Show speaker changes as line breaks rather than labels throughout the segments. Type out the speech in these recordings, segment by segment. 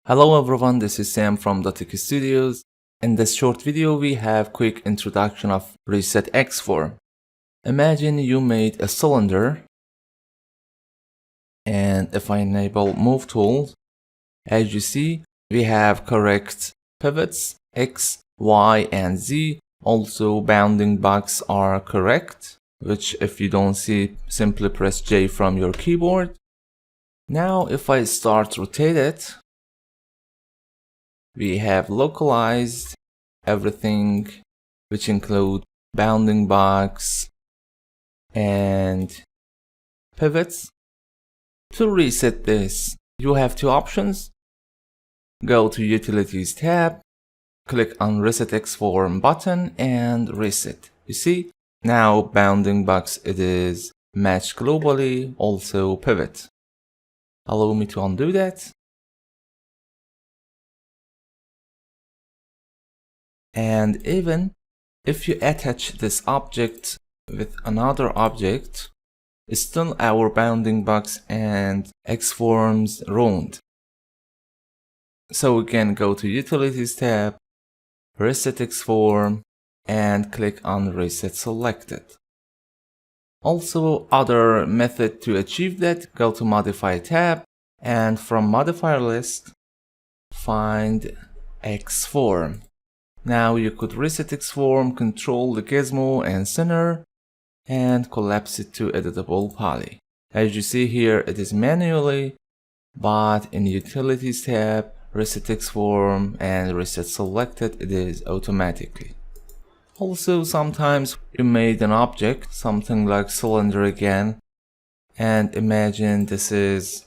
Hello everyone, this is Sam from DATEC Studios. In this short video, we have quick introduction of Reset X4. Imagine you made a cylinder, and if I enable Move Tools, as you see, we have correct pivots, X, Y, and Z. Also, bounding box are correct, which if you don't see, simply press J from your keyboard. Now, if I start rotate it, we have localized everything, which include bounding box and pivots. To reset this, you have two options. Go to Utilities tab, click on Reset X4 button and reset. You see, now bounding box it is matched globally, also pivot. Allow me to undo that. And even if you attach this object with another object, still our bounding box and X forms ruined. So we can go to Utilities tab, Reset X form, and click on Reset Selected. Also, other method to achieve that, go to Modify tab, and from Modifier list, find X form. Now you could reset X form, control the gizmo and center, and collapse it to editable poly. As you see here, it is manually, but in Utilities tab, Reset X form and Reset Selected, it is automatically. Also, sometimes you made an object, something like cylinder again, and imagine this is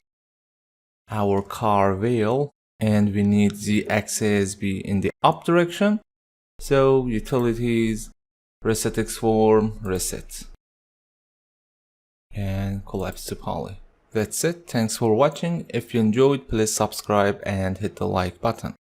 our car wheel, and we need the axis be in the up direction. So Utilities, Reset X form, reset, and collapse to poly. That's it. Thanks for watching. If you enjoyed, please subscribe and hit the like button.